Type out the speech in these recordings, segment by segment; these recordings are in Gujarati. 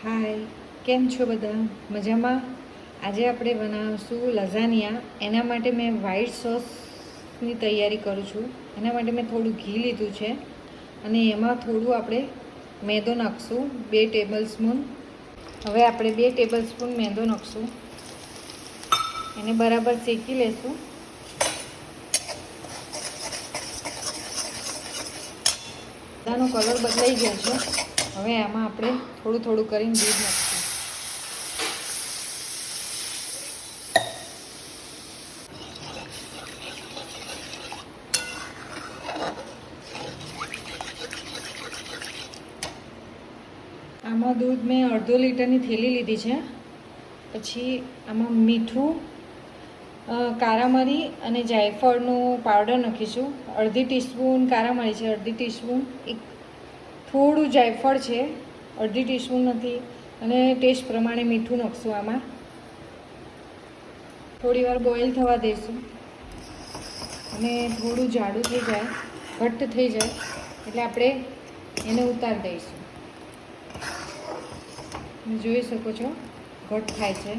હાય, કેમ છો બધા? મજામાં? આજે આપણે બનાવીશું લઝાનિયા. એના માટે મેં વ્હાઈટ સોસની તૈયારી કરું છું. એના માટે મેં થોડું ઘી લીધું છે અને એમાં થોડું આપણે મેદો નાખશું, 2 ટેબલ સ્પૂન. હવે આપણે 2 ટેબલ સ્પૂન મેદો નાખશું. એને બરાબર શેકી લેશું. બધાનો કલર બદલાઈ ગયો છે. હવે આમાં આપણે થોડું થોડું કરીને દૂધ નાખશું. આમાં દૂધ મેં અડધો લીટરની થેલી લીધી છે. પછી આમાં મીઠું, કાળા મરી અને જાયફળનો પાવડર નાખીશું. અડધી ટીસ્પૂન કાળા મરી છે, અડધી ટીસ્પૂન થોડું જાયફળ છે, અડધી ટીસ્પૂન નથી. અને ટેસ્ટ પ્રમાણે મીઠું નાખશું. આમાં થોડી વાર બોઇલ થવા દઈશું અને થોડું જાડું થઈ જાય, ઘટ્ટ થઈ જાય એટલે આપણે એને ઉતારી દઈશું. જોઈ શકો છો ઘટ થાય છે.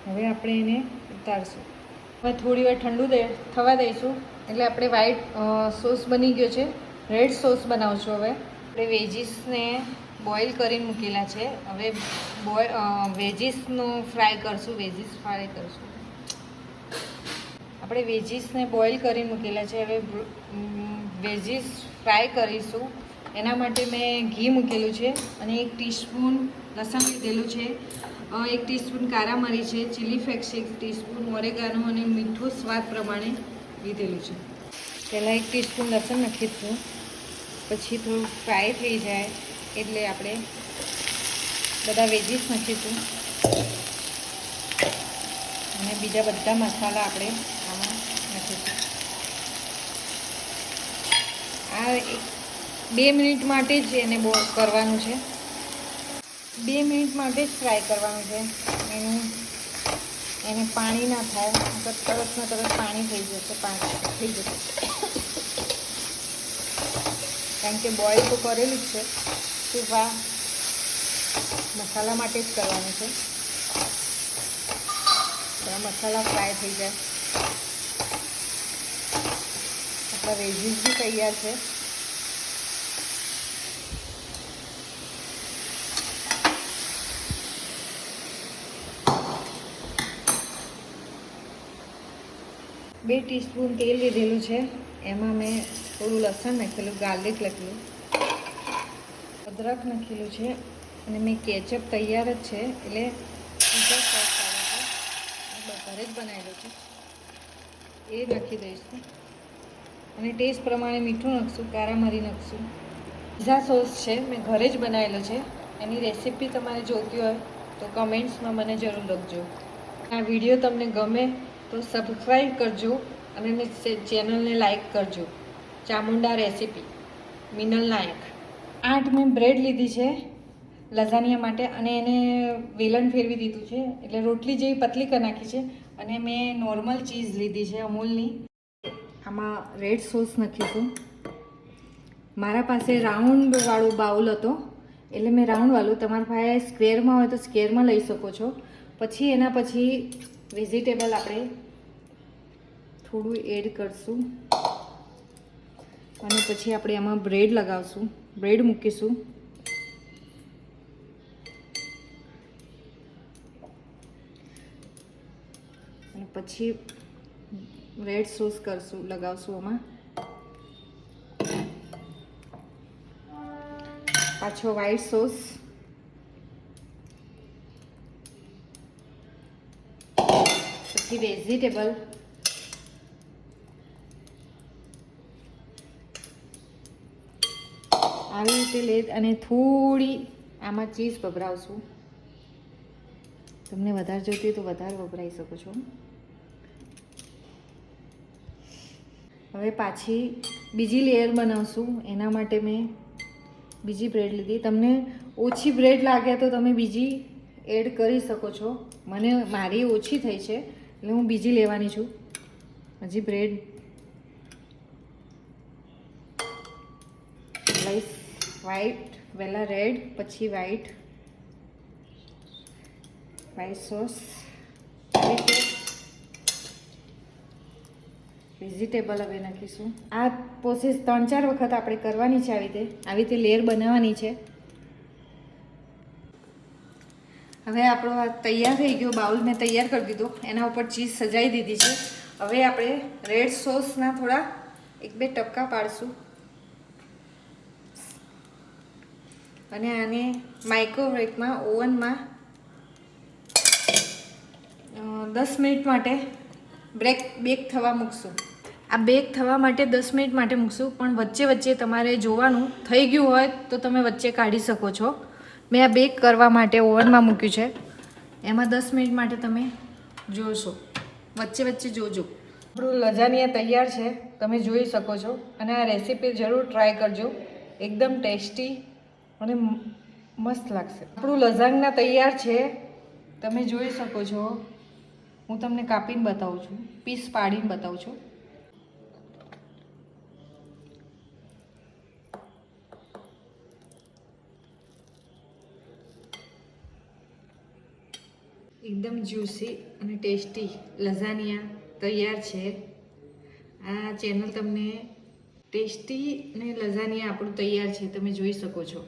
હવે આપણે એને ઉતારશું. હવે થોડી વાર ઠંડુ થવા દઈશું એટલે આપણે વ્હાઈટ સોસ બની ગયો છે. રેડ સોસ બનાવશું. હવે આપણે વેજીસને બોઇલ કરીને મૂકેલા છે. હવે વેજીસનો ફ્રાય કરશું. આપણે વેજીસને બોઇલ કરીને મૂકેલા છે. હવે વેજીસ ફ્રાય કરીશું. એના માટે મેં ઘી મૂકેલું છે અને 1 ટીસ્પૂન લસણ લીધેલું છે, 1 ટીસ્પૂન કાળા મરી છે, ચીલી ફ્લેક્સ 1 ટીસ્પૂન, ઓરેગાનો અને મીઠું સ્વાદ પ્રમાણે લીધેલું છે. પહેલાં 1 ટીસ્પૂન લસણ નાખીશું. પછી થોડું ફ્રાય થઈ જાય એટલે આપણે બધા વેજીસ નાખીશું અને બીજા બધા મસાલા આપણે આમાં નાખીશું. આ 2 મિનિટ માટે જ એને કરવાનું છે. 2 મિનિટ માટે જ ફ્રાય કરવાનું છે. એને પાણી ના થાય, તરતમાં તરત પાણી થઈ જશે. કારણ કે બોઇલ તો કરેલું જ છે. સિર્ફ આ મસાલા માટે જ કરવાનું છે. મસાલા ફ્રાય થઈ જાય. આપણા વેજીસ બી તૈયાર છે. બે ટીસ્પૂન તેલ લીધેલું છે. એમાં મેં થોડું લસણ નાખેલું, ગાર્લિક નાખેલું, અદરક નાખેલું છે અને મેં કેચઅપ તૈયાર જ છે એટલે પીઝા સોસ આવે છે, ઘરે જ બનાવેલો છે, એ નાખી દઈશું. અને ટેસ્ટ પ્રમાણે મીઠું નાખશું, કાળા મરી નાખશું. પીઝા સોસ છે, મેં ઘરે જ બનાવેલો છે. એની રેસીપી તમારે જોઈતી હોય તો કમેન્ટ્સમાં મને જરૂર લખજો. આ વિડીયો તમને ગમે તો સબસ્ક્રાઈબ કરજો અને ચેનલને લાઈક કરજો. ચામુંડા રેસીપી, મિનલ નાયક. 8 મેં બ્રેડ લીધી છે લઝાનિયા માટે અને એને વેલણ ફેરવી દીધું છે એટલે રોટલી જેવી પતલી કરી નાખી છે. અને મેં નોર્મલ ચીઝ લીધી છે અમૂલની. આમાં રેડ સોસ નાખીશું. મારા પાસે રાઉન્ડવાળું બાઉલ હતો એટલે મેં રાઉન્ડવાળું, તમારા પાસે સ્ક્વેરમાં હોય તો સ્ક્વેરમાં લઈ શકો છો. પછી એના પછી વેજીટેબલ આપણે થોડું એડ કરશું અને પછી આપણે આમાં બ્રેડ લગાવશું, બ્રેડ મૂકીશું. અને પછી રેડ સોસ લગાવશું આમાં. પાછો વ્હાઈટ સોસ, પછી વેજીટેબલ, આવી રીતે લે અને થોડી આમાં ચીઝ વપરાવશું. તમને વધારે જોઈતી હોય તો વધારે વપરાઈ શકો છો. હવે પાછી બીજી લેયર બનાવશું. એના માટે મેં બીજી બ્રેડ લીધી. તમને ઓછી બ્રેડ લાગે તો તમે બીજી એડ કરી શકો છો. મારી ઓછી થઈ છે એટલે હું બીજી લેવાની છું. હજી બ્રેડ સ્લાઈસ વ્હાઈટ પહેલાં રેડ, પછી વ્હાઈટ સોસ, વેજીટેબલ હવે નાખીશું. આ પ્રોસેસ 3-4 વખત આપણે કરવાની છે. આવી રીતે લેયર બનાવવાની છે. હવે આપણો આ તૈયાર થઈ ગયો. બાઉલ મેં તૈયાર કરી દીધો. એના ઉપર ચીઝ સજાવી દીધી છે. હવે આપણે રેડ સોસના થોડા 1-2 ટપકા પાડશું અને આને માઇક્રોવેવમાં ઓવનમાં 10 મિનિટ માટે બેક થવા મૂકશું. આ બેક થવા માટે 10 મિનિટ માટે મૂકશું, પણ વચ્ચે વચ્ચે તમારે જોવાનું. થઈ ગયું હોય તો તમે વચ્ચે કાઢી શકો છો. મેં આ બેક કરવા માટે ઓવનમાં મૂક્યું છે. એમાં 10 મિનિટ માટે તમે જોશો, વચ્ચે વચ્ચે જોજો. આપણું લજાનિયા તૈયાર છે, તમે જોઈ શકો છો. અને આ રેસીપી જરૂર ટ્રાય કરજો. એકદમ ટેસ્ટી અને મસ્ત લાગશે. આપણું લઝાનિયા તૈયાર છે, તમે જોઈ શકો છો. હું તમને કાપીને બતાવું છું, પીસ પાડીને બતાવું છું. એકદમ જ્યુસી અને ટેસ્ટી લઝાનિયા તૈયાર છે. આ ચેનલ તમને ટેસ્ટી અને લઝાનિયા આપણું તૈયાર છે, તમે જોઈ શકો છો.